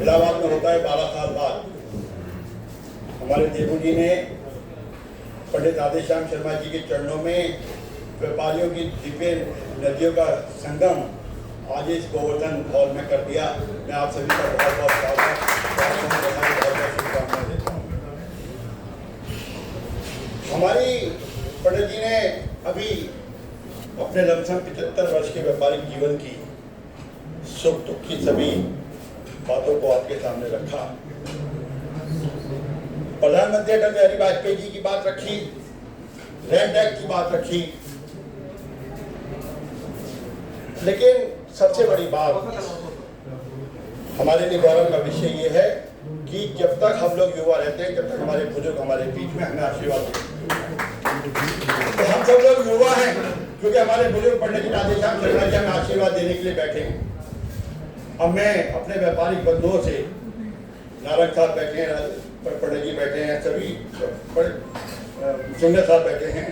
इलाहाबाद में होता है 12 साल बाद। हमारे देवू जी ने पंडित राधेश्याम शर्मा जी के चरणों में व्यापारियों की दिव्य नदियों का संगम आज इस गोवर्धन हॉल में कर दिया। मैं आप सभी का बहुत बहुत शुभकामनाएं देता हूँ। हमारी पंडित जी ने अभी अपने लमसम 75 वर्ष के व्यापारिक जीवन की सुख दुख की सभी बातों को आपके सामने रखा। प्रधानमंत्री अटल बिहारी वाजपेयी जी की बात रखी, लैंड एक्ट की बात रखी, लेकिन सबसे बड़ी बात हमारे लिए गौरव का विषय ये है कि जब तक हम लोग युवा रहते हैं, जब तक हमारे बुजुर्ग हमारे बीच में हमें आशीर्वाद देते हैं, तो हम सब लोग युवा हैं क्योंकि हमारे बुजुर्ग पंडित जी राधेश्याम शर्मा जी हमें आशीर्वाद देने के लिए बैठे हैं। अब मैं अपने व्यापारिक बंधुओं से, नारायण साहब बैठे हैं, पंडित जी बैठे हैं, सभी सिंगर साहब बैठे हैं,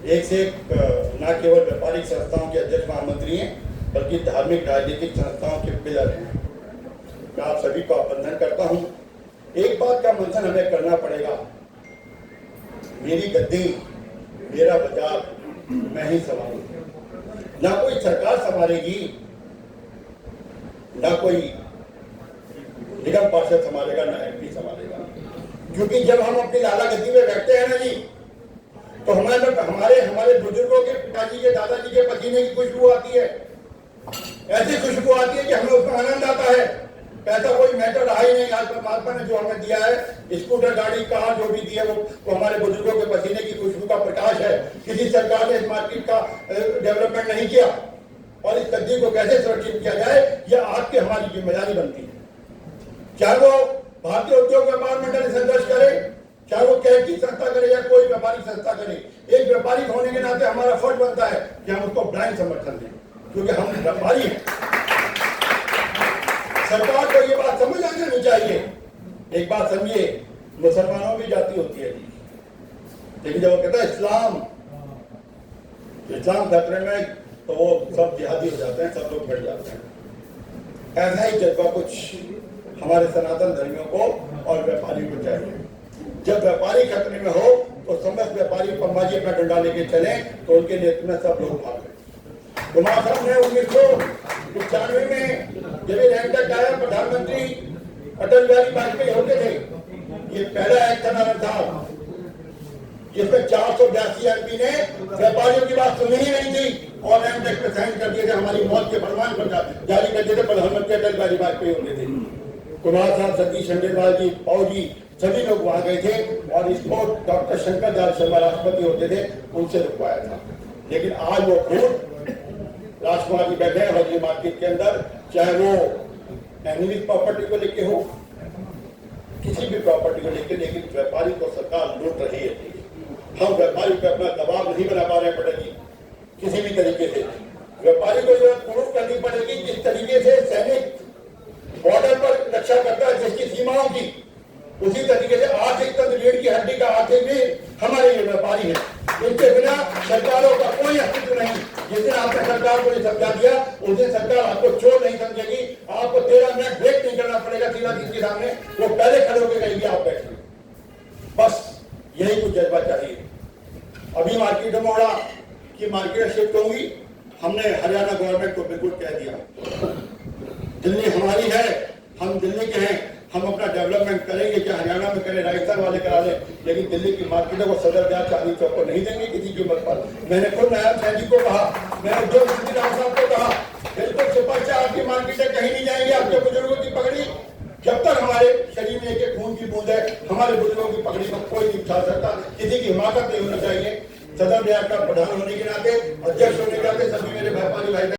एक से एक न केवल व्यापारिक संस्थाओं के अध्यक्ष महामंत्री हैं बल्कि धार्मिक राजनीतिक संस्थाओं के पिलर हैं। मैं आप सभी को अभिनंदन करता हूं। एक बात का मंथन हमें करना पड़ेगा, मेरी गद्दी मेरा बाजार मैं ही संभालूं। ना कोई सरकार संभालेगी, ना कोई निगम पार्षद संभालेगा, ना एमपी संभालेगा। क्योंकि जब हम अपनी लाला गद्दी में बैठते हैं ना जी, तो हमारे बुजुर्गों के, पिताजी के, दादाजी के पसीने की खुशबू आती है। ऐसी खुशबू आती है कि हमें उसमें आनंद आता है। पैसा कोई मैटर रहा ही नहीं। आज परमात्मा ने जो हमें दिया है, स्कूटर, गाड़ी, कार जो भी दी है, वो हमारे बुजुर्गों के पसीने की खुशबू का प्रकाश है। किसी सरकार ने इस मार्केट का डेवलपमेंट नहीं किया और इस गद्दी को कैसे सुरक्षित किया जाए, यह आपकी हमारी जिम्मेदारी बनती है। चाहे वो भारतीय उद्योग व्यापार मंडल संघर्ष करे, चाहे वो कैग की संस्था करे या कोई व्यापारिक संस्था करे, एक व्यापारी होने के नाते हमारा फर्ज बनता है कि हम उसको ब्रांड समर्थन दें, क्योंकि हम व्यापारी हैं। सरकार को ये बात समझ आ जानी चाहिए। एक बात समझिए, मुसलमानों की जाति होती है जी, लेकिन जब वो कहता है इस्लाम खतरे में, तो वो सब जिहादी हो जाते हैं, सब लोग बढ़ जाते हैं। ऐसा ही जज्बा कुछ हमारे सनातन धर्मियों को और व्यापारियों को चाहिए। जब व्यापारी खतरे में हो तो समस्त व्यापारी पंबाजी अपना डंडा लेके चले, तो उनके नेतृत्व में सब लोग भाग गए। कुमार साहब ने 1995 में जब ये लैंड एक्ट आया, प्रधानमंत्री अटल बिहारी वाजपेयी होते थे, ये पहला एक्ट था नारायण साहब, जिसमें 482 एमपी ने व्यापारियों की बात सुनी ही नहीं थी और लैंड एक्ट पे साइन कर दिए थे। हमारी मौत के फरमान पर जारी कर दिए थे। प्रधानमंत्री अटल बिहारी वाजपेयी होते थे। कुमार साहब, सतीश खंडेलवाल जी, फौजी, सभी लोग वहां गए थे और इसको डॉक्टर शंकर दयाल शर्मा राष्ट्रपति होते थे, उनसे रुकवाया था। लेकिन आज वो खुद राजकुमार जी बैठे हैं हॉली मार्केट के अंदर, चाहे वो एनिमिक प्रॉपर्टी को लेके हो, किसी भी प्रॉपर्टी को लेके, लेकिन व्यापारी को सरकार लूट रही है। हम व्यापारी पे अपना दबाव नहीं बना पा रहे हैं पंडित जी, किसी भी तरीके से। व्यापारी को जो प्रूफ करनी पड़ेगी किस तरीके से सैनिक बॉर्डर पर रक्षा करता है जिसकी सीमाओं की, उसी तरीके से आर्थिक तंत्र, रीढ़ की हड्डी का आर्थिक भी हमारे ये व्यापारी है। इनके बिना सरकारों का कोई अस्तित्व नहीं। जिस दिन आपने सरकार को ये समझा दिया, उस दिन सरकार आपको चोर नहीं समझेगी। आपको 13 मिनट ब्रेक नहीं करना पड़ेगा सीधा किसके सामने, वो पहले खड़े होकर कहेगी आप बैठिए। बस यही कुछ जज्बा चाहिए। अभी मार्केट मोड़ा की मार्केट शिफ्ट होंगी, हमने हरियाणा गवर्नमेंट को बिल्कुल कह दिया, दिल्ली हमारी है, हम दिल्ली के हैं, हम अपना डेवलपमेंट करेंगे, क्या हरियाणा में करें, राजस्थान वाले करा लें, लेकिन दिल्ली की मार्केटों को सदर ब्याज चांदनी चौक को नहीं देंगे किसी कीमत पर। मैंने खुद नायब सैनिक को कहा, मैंने उद्योग मंत्री राव साहब को कहा, बिल्कुल सुपरचा आपकी मार्केटें कहीं नहीं जाएंगी। आपके बुजुर्गों की पगड़ी, जब तक हमारे शरीर में एक खून की बूंद है, हमारे बुजुर्गों की पगड़ी को कोई नहीं उठा सकता। किसी की हिमाकत नहीं होनी चाहिए। सदर ब्याज का प्रधान होने के नाते, अध्यक्ष होने के नाते सभी मेरे व्यापारी भाई